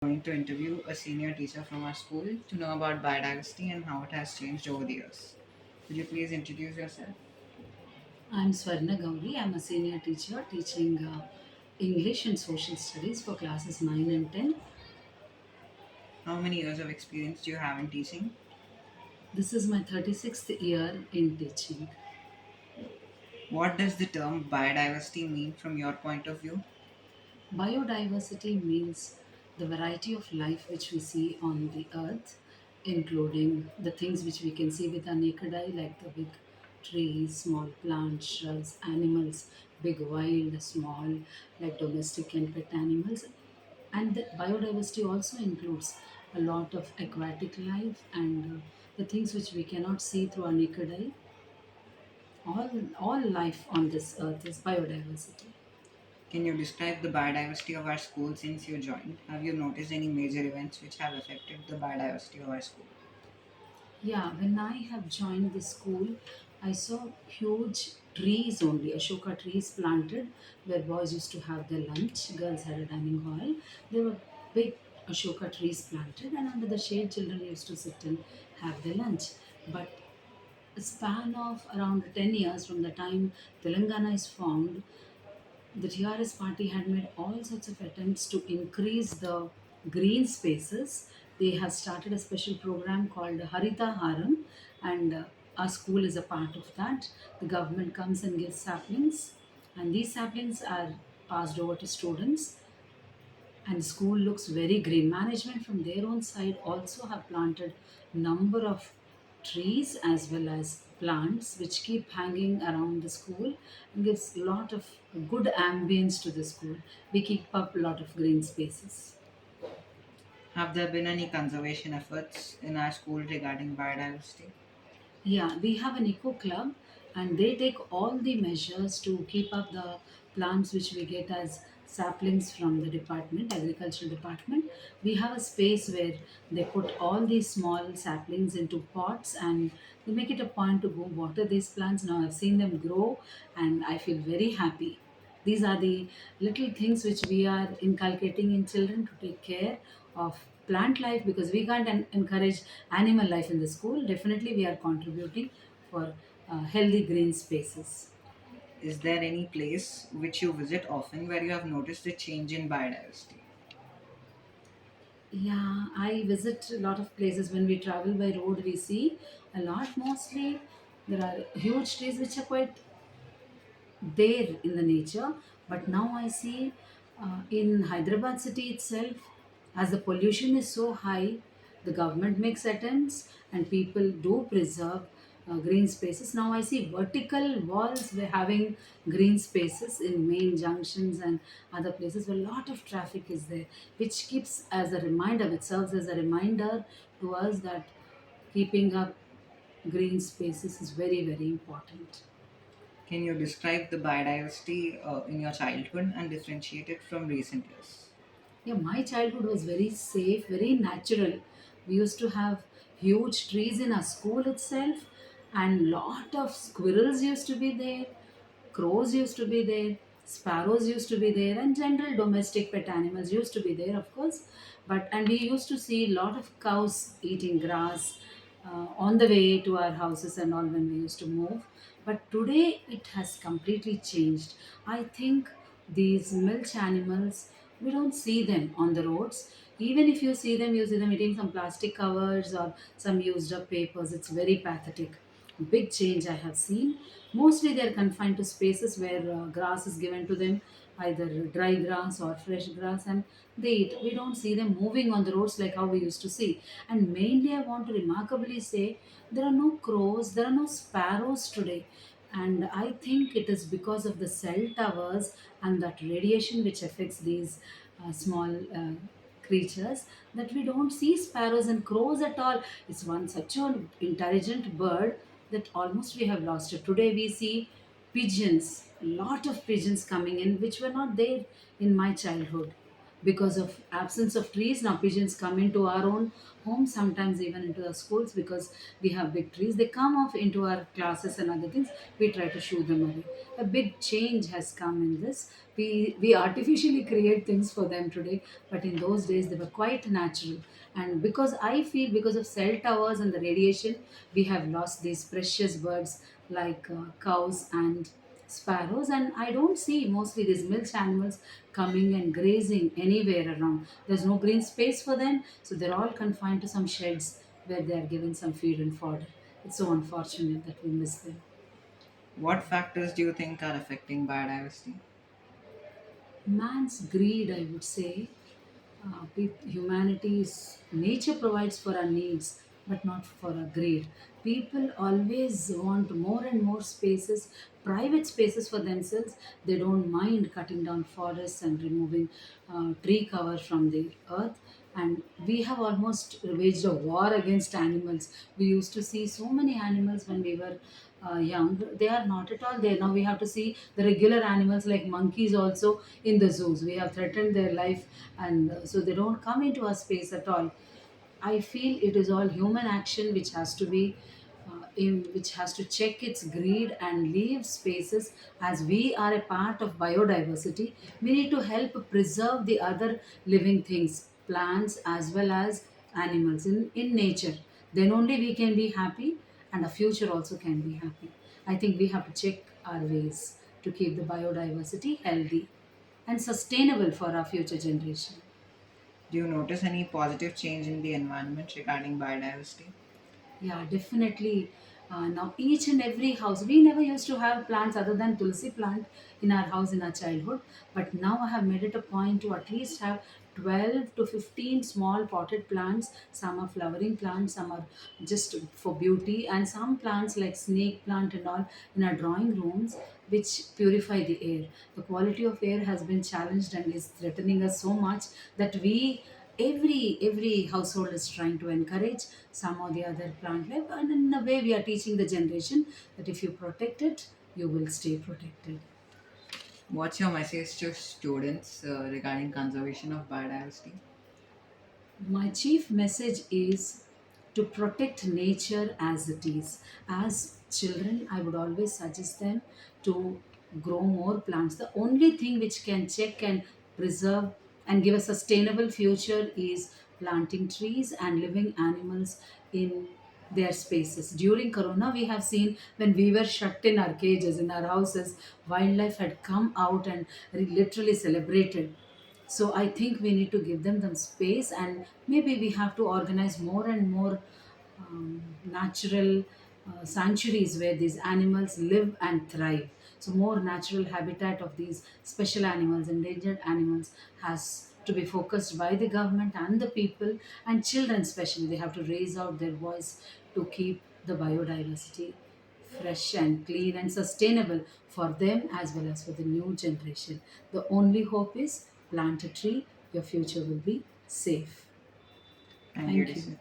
Going to interview a senior teacher from our school to know about biodiversity and how it has changed over the years. Could you please introduce yourself? I'm Swarna Gauri. I'm a senior teacher teaching English and Social Studies for classes 9 and 10. How many years of experience do you have in teaching? This is my 36th year in teaching. What does the term biodiversity mean from your point of view? Biodiversity means the variety of life which we see on the earth, including the things which we can see with our naked eye, like the big trees, small plants, shrubs, animals, big wild, small, like domestic and pet animals. And the biodiversity also includes a lot of aquatic life and the things which we cannot see through our naked eye. All life on this earth is biodiversity. Can you describe the biodiversity of our school since you joined? Have you noticed any major events which have affected the biodiversity of our school? Yeah, when I have joined the school, I saw huge trees only, Ashoka trees planted where boys used to have their lunch, girls had a dining hall. There were big Ashoka trees planted, and under the shade, children used to sit and have their lunch. But a span of around 10 years from the time Telangana is formed, the TRS party had made all sorts of attempts to increase the green spaces. They have started a special program called Harita Haram, and our school is a part of that. The government comes and gives saplings, and these saplings are passed over to students, and school looks very green. Management from their own side also have planted number of trees as well as plants which keep hanging around the school and gives a lot of good ambience to the school. We keep up a lot of green spaces. Have there been any conservation efforts in our school regarding biodiversity? Yeah, we have an eco club and they take all the measures to keep up the plants which we get as saplings from the department, agricultural department. We have a space where they put all these small saplings into pots and they make it a point to go water these plants. Now I've seen them grow and I feel very happy. These are the little things which we are inculcating in children to take care of plant life because we can't encourage animal life in the school. Definitely, we are contributing for healthy green spaces. Is there any place which you visit often where you have noticed a change in biodiversity? Yeah, I visit a lot of places. When we travel by road, we see a lot. Mostly, there are huge trees which are quite there in the nature, but now I see in Hyderabad city itself, as the pollution is so high, the government makes attempts and people do preserve green spaces. Now I see vertical walls we're having green spaces in main junctions and other places where a lot of traffic is there, which keeps as a reminder, which serves as a reminder to us that keeping up green spaces is very very important. Can you describe the biodiversity in your childhood and differentiate it from recent years? Yeah, my childhood was very safe, very natural. We used to have huge trees in our school itself, and lot of squirrels used to be there, crows used to be there, sparrows used to be there, and general domestic pet animals used to be there, of course. But and we used to see a lot of cows eating grass on the way to our houses and all when we used to move. But today it has completely changed. I think these milch animals, we don't see them on the roads. Even if you see them eating some plastic covers or some used up papers. It's very pathetic. Big change I have seen. Mostly they are confined to spaces where grass is given to them, either dry grass or fresh grass, and they eat. We don't see them moving on the roads like how we used to see. And mainly, I want to remarkably say there are no crows, there are no sparrows today. And I think it is because of the cell towers and that radiation which affects these small creatures that we don't see sparrows and crows at all. It's one such an intelligent bird that almost we have lost it. Today we see pigeons, a lot of pigeons coming in which were not there in my childhood. Because of absence of trees, now pigeons come into our own homes, sometimes even into the schools, because we have big trees. They come off into our classes and other things. We try to shoo them away. A big change has come in this. We artificially create things for them today, but in those days they were quite natural. And because I feel, because of cell towers and the radiation, we have lost these precious birds like cows and sparrows. And I don't see mostly these milch animals coming and grazing anywhere around. There's no green space for them, so they're all confined to some sheds where they're given some feed and fodder. It's so unfortunate that we miss them. What factors do you think are affecting biodiversity? Man's greed, I would say. Humanity's nature provides for our needs, but not for our greed. People always want more and more spaces, private spaces for themselves. They don't mind cutting down forests and removing tree cover from the earth. And we have almost waged a war against animals. We used to see so many animals when we were young. They are not at all there now. We have to see the regular animals like monkeys also in the zoos. We have threatened their life, and so they don't come into our space at all. I feel it is all human action which has to be which has to check its greed and leave spaces. As we are a part of biodiversity, we need to help preserve the other living things, plants as well as animals in nature. Then only we can be happy, and our future also can be happy. I think we have to check our ways to keep the biodiversity healthy and sustainable for our future generation. Do you notice any positive change in the environment regarding biodiversity? Yeah, definitely. Now, each and every house, we never used to have plants other than tulsi plant in our house in our childhood. But now I have made it a point to at least have 12 to 15 small potted plants. Some are flowering plants, some are just for beauty, and some plants like snake plant and all in our drawing rooms, which purify the air. The quality of air has been challenged and is threatening us so much that we every household is trying to encourage some or the other plant life, and in a way we are teaching the generation that if you protect it, you will stay protected. What's your message to students regarding conservation of biodiversity? My chief message is to protect nature as it is. As children, I would always suggest them to grow more plants. The only thing which can check and preserve and give a sustainable future is planting trees and living animals in their spaces. During Corona, we have seen when we were shut in our cages, in our houses, wildlife had come out and literally celebrated. So I think we need to give them space, and maybe we have to organize more and more natural sanctuaries where these animals live and thrive. So more natural habitat of these special animals, endangered animals, has to be focused by the government and the people, and children especially. They have to raise out their voice to keep the biodiversity fresh and clean and sustainable for them as well as for the new generation. The only hope is plant a tree, your future will be safe. Thank you, Thank you. DC.